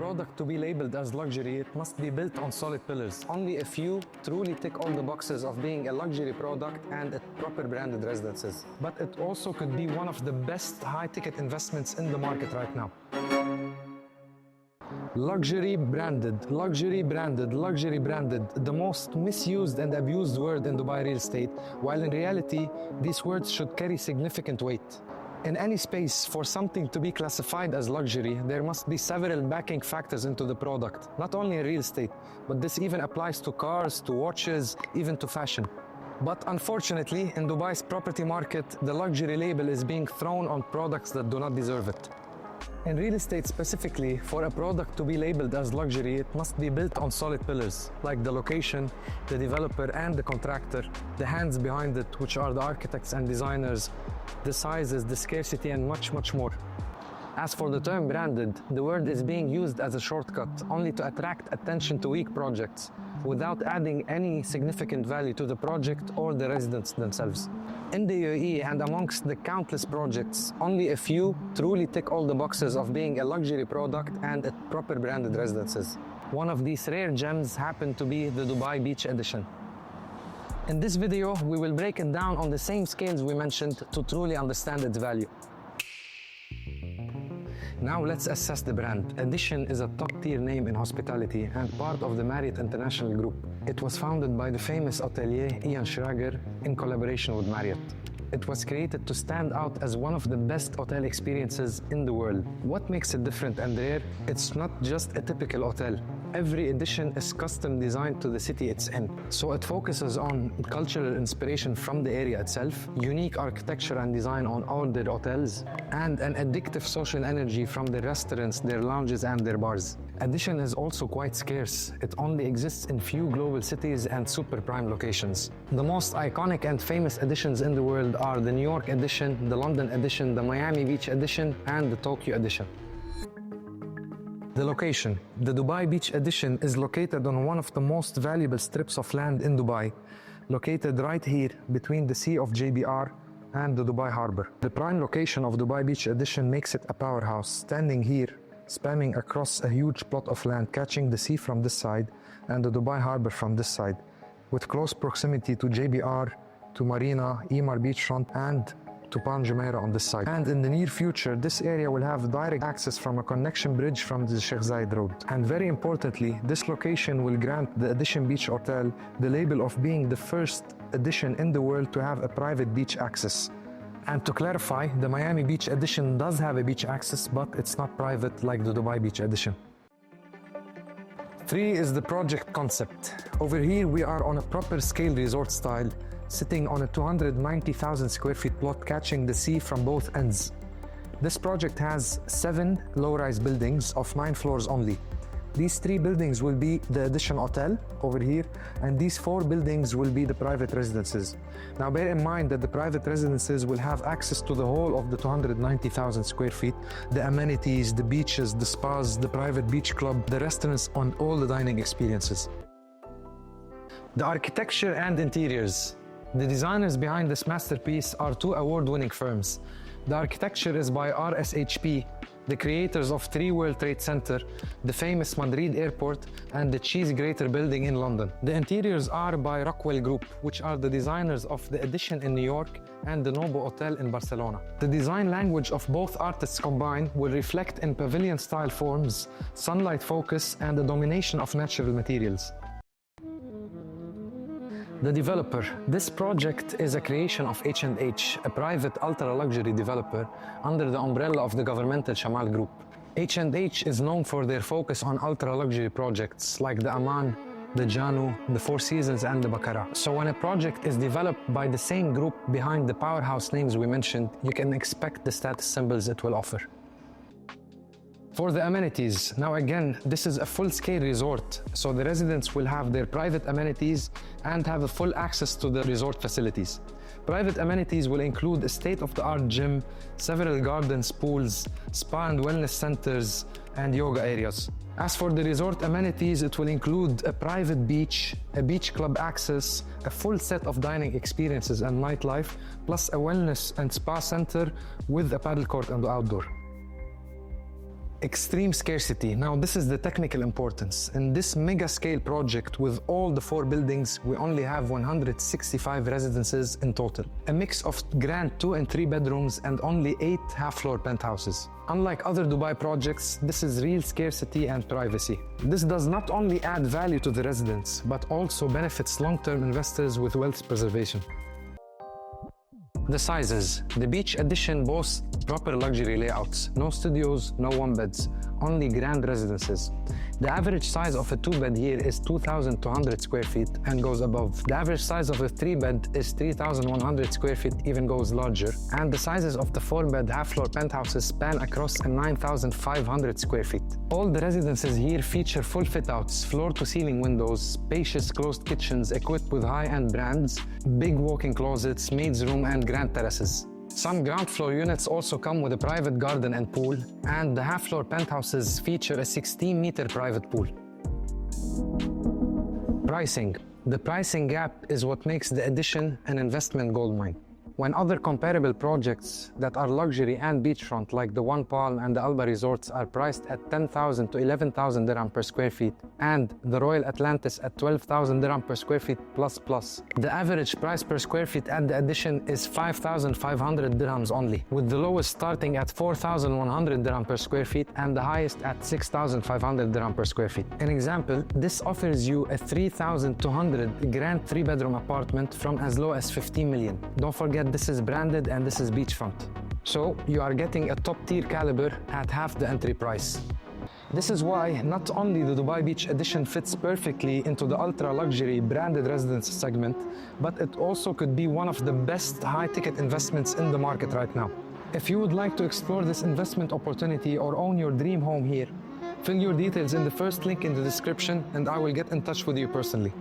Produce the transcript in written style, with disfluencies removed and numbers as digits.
product to be labeled as luxury, it must be built on solid pillars. Only a few truly tick all the boxes of being a luxury product and a proper branded residences. But it also could be one of the best high-ticket investments in the market right now. Luxury branded, luxury branded, luxury branded, the most misused and abused word in Dubai real estate, while in reality, these words should carry significant weight. In any space, for something to be classified as luxury, there must be several backing factors into the product, not only in real estate, but this even applies to cars, to watches, even to fashion. But unfortunately, in Dubai's property market, the luxury label is being thrown on products that do not deserve it. In real estate specifically, for a product to be labeled as luxury, it must be built on solid pillars, like the location, the developer and the contractor, the hands behind it, which are the architects and designers, the sizes, the scarcity, and much, much more. As for the term branded, the word is being used as a shortcut, only to attract attention to weak projects, without adding any significant value to the project or the residents themselves. In the UAE and amongst the countless projects, only a few truly tick all the boxes of being a luxury product and a proper branded residences. One of these rare gems happened to be the Dubai Beach Edition. In this video, we will break it down on the same scales we mentioned to truly understand its value. Now let's assess the brand. Edition is a top-tier name in hospitality and part of the Marriott International Group. It was founded by the famous hotelier Ian Schrager in collaboration with Marriott. It was created to stand out as one of the best hotel experiences in the world. What makes it different and rare? It's not just a typical hotel. Every edition is custom designed to the city it's in. So it focuses on cultural inspiration from the area itself, unique architecture and design on all their hotels, and an addictive social energy from their restaurants, their lounges and their bars. Edition is also quite scarce. It only exists in few global cities and super prime locations. The most iconic and famous editions in the world are the New York edition, the London edition, the Miami Beach edition, and the Tokyo edition. The location. The Dubai Beach Edition is located on one of the most valuable strips of land in Dubai, located right here between the Sea of JBR and the Dubai Harbor. The prime location of Dubai Beach Edition makes it a powerhouse, standing here, spanning across a huge plot of land, catching the sea from this side and the Dubai Harbor from this side, with close proximity to JBR, to Marina, Emaar Beachfront, and to Palm Jumeirah on this side. And in the near future, this area will have direct access from a connection bridge from the Sheikh Zayed Road. And very importantly, this location will grant the Edition Beach Hotel the label of being the first edition in the world to have a private beach access. And to clarify, the Miami Beach Edition does have a beach access, but it's not private like the Dubai Beach Edition. 3 is the project concept. Over here, we are on a proper scale resort style, sitting on a 290,000 square feet plot catching the sea from both ends. This project has 7 low-rise buildings of 9 floors only. These 3 buildings will be the Edition Hotel over here, and these 4 buildings will be the private residences. Now bear in mind that the private residences will have access to the whole of the 290,000 square feet, the amenities, the beaches, the spas, the private beach club, the restaurants, and all the dining experiences. The architecture and interiors. The designers behind this masterpiece are 2 award-winning firms. The architecture is by RSHP, the creators of 3 World Trade Center, the famous Madrid Airport, and the Cheese Grater building in London. The interiors are by Rockwell Group, which are the designers of the Edition in New York and the Nobu Hotel in Barcelona. The design language of both artists combined will reflect in pavilion-style forms, sunlight focus, and the domination of natural materials. The developer. This project is a creation of H&H, a private ultra-luxury developer under the umbrella of the governmental Shamal Group. H&H is known for their focus on ultra-luxury projects like the Aman, the Janu, the Four Seasons, and the Baccarat. So when a project is developed by the same group behind the powerhouse names we mentioned, you can expect the status symbols it will offer. For the amenities, now again, this is a full-scale resort, so the residents will have their private amenities and have a full access to the resort facilities. Private amenities will include a state-of-the-art gym, several gardens, pools, spa and wellness centers, and yoga areas. As for the resort amenities, it will include a private beach, a beach club access, a full set of dining experiences and nightlife, plus a wellness and spa center with a paddle court and outdoor. Extreme scarcity. Now, this is the technical importance. In this mega scale project with all the 4 buildings, we only have 165 residences in total. A mix of grand 2 and 3 bedrooms and only 8 half-floor penthouses. Unlike other Dubai projects, this is real scarcity and privacy. This does not only add value to the residents, but also benefits long-term investors with wealth preservation. The sizes. The beach edition boasts proper luxury layouts. No studios, no one-beds, only grand residences. The average size of a 2-bed here is 2,200 square feet and goes above. The average size of a 3-bed is 3,100 square feet, even goes larger. And the sizes of the 4-bed half-floor penthouses span across a 9,500 square feet. All the residences here feature full fit-outs, floor-to-ceiling windows, spacious closed kitchens equipped with high-end brands, big walk-in closets, maid's room, and grand terraces. Some ground floor units also come with a private garden and pool, and the half-floor penthouses feature a 16-meter private pool. Pricing. The pricing gap is what makes the addition an investment goldmine. When other comparable projects that are luxury and beachfront like the One Palm and the Alba resorts are priced at 10,000 to 11,000 dirham per square feet and the Royal Atlantis at 12,000 dirham per square feet plus, the average price per square feet at the addition is 5,500 dirhams only, with the lowest starting at 4,100 dirham per square feet and the highest at 6,500 dirham per square feet. An example, this offers you a 3,200 grand 3-bedroom apartment from as low as 15 million. Don't forget, this is branded and this is beachfront. So you are getting a top-tier caliber at half the entry price. This is why not only the Dubai Beach Edition fits perfectly into the ultra-luxury branded residence segment, but it also could be one of the best high-ticket investments in the market right now. If you would like to explore this investment opportunity or own your dream home here, fill your details in the first link in the description and I will get in touch with you personally.